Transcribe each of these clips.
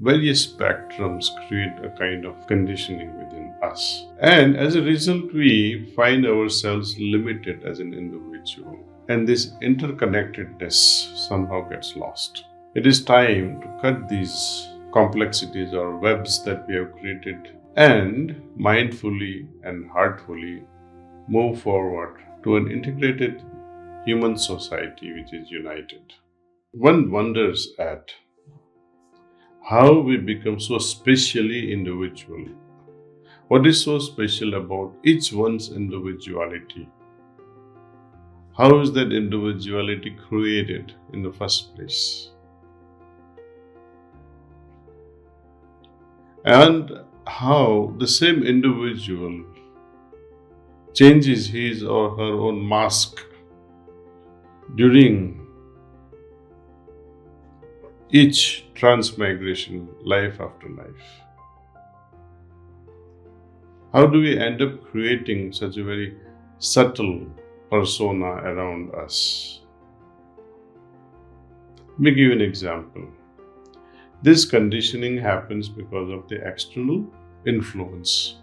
various spectrums create a kind of conditioning within us. And as a result, we find ourselves limited as an individual. And this interconnectedness somehow gets lost. It is time to cut these complexities or webs that we have created and mindfully and heartfully move forward to an integrated human society which is united. One wonders at how we become so specially individual. What is so special about each one's individuality? How is that individuality created in the first place? And how the same individual changes his or her own mask during each transmigration, life after life. How do we end up creating such a very subtle persona around us? Let me give you an example. This conditioning happens because of the external influence,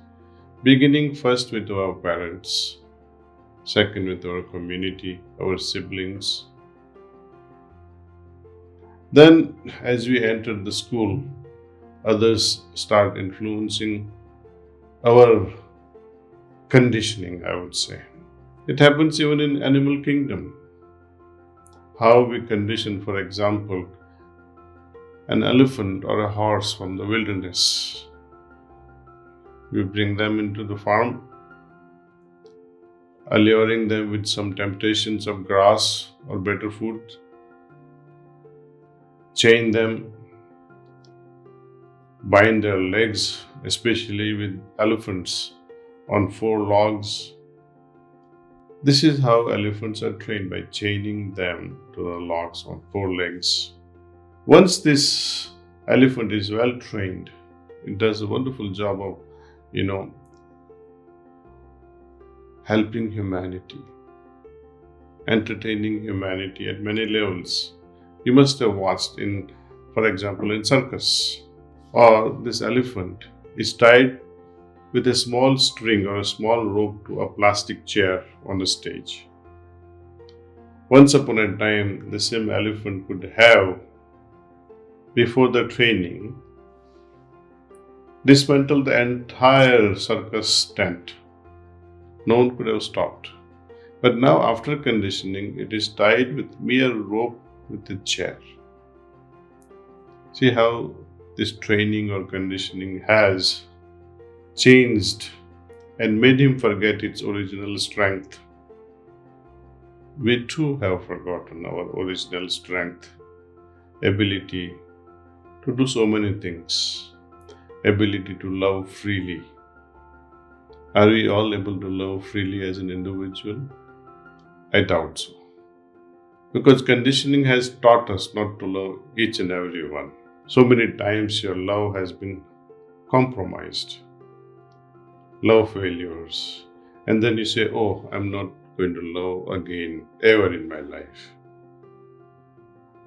beginning first with our parents, second with our community, our siblings. Then, as we enter the school, others start influencing our conditioning, I would say. It happens even in animal kingdom. How we condition, for example, an elephant or a horse from the wilderness. We bring them into the farm, alluring them with some temptations of grass or better food, chain them, bind their legs, especially with elephants, on 4 logs. This is how elephants are trained, by chaining them to the logs on 4 legs. Once this elephant is well trained, it does a wonderful job of, helping humanity, entertaining humanity at many levels. You must have watched for example, in circus, or this elephant is tied with a small string or a small rope to a plastic chair on a stage. Once upon a time, the same elephant could have, before the training, dismantled the entire circus tent. No one could have stopped. But now, after conditioning, it is tied with mere rope with a chair. See how this training or conditioning has changed and made him forget its original strength. We too have forgotten our original strength, ability to do so many things, ability to love freely. Are we all able to love freely as an individual? I doubt so. Because conditioning has taught us not to love each and every one. So many times your love has been compromised. Love failures. And then you say, oh, I'm not going to love again ever in my life.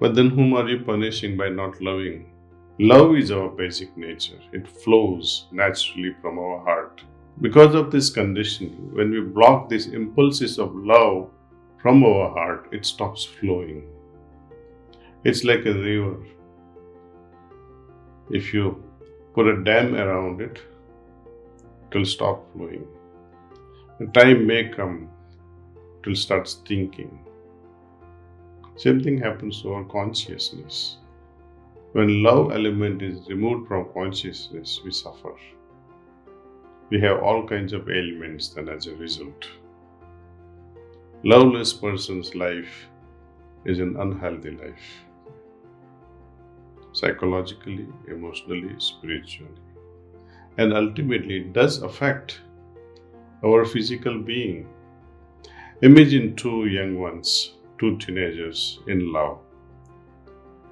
But then whom are you punishing by not loving? Love is our basic nature. It flows naturally from our heart. Because of this conditioning, when we block these impulses of love from our heart, it stops flowing. It's like a river. If you put a dam around it, it will stop flowing. The time may come, it will start stinking. Same thing happens to our consciousness. When love element is removed from consciousness, we suffer. We have all kinds of ailments then as a result. Loveless person's life is an unhealthy life. Psychologically, emotionally, spiritually. And ultimately it does affect our physical being. Imagine 2 young ones, 2 teenagers in love.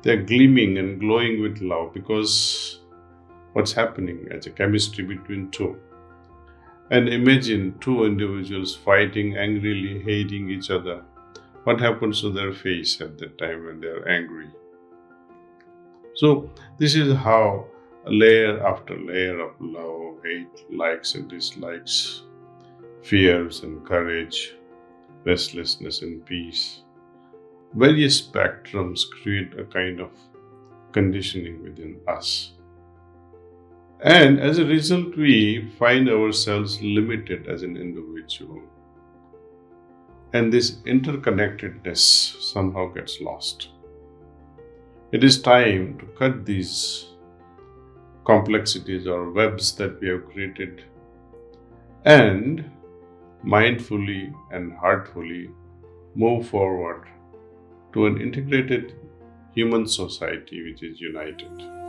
They're gleaming and glowing with love because what's happening as a chemistry between 2. And imagine 2 individuals fighting, angrily hating each other. What happens to their face at that time when they are angry? So this is how layer after layer of love, hate, likes and dislikes, fears and courage, restlessness and peace. Various spectrums create a kind of conditioning within us. And as a result, we find ourselves limited as an individual. And this interconnectedness somehow gets lost. It is time to cut these complexities or webs that we have created and mindfully and heartfully move forward to an integrated human society which is united.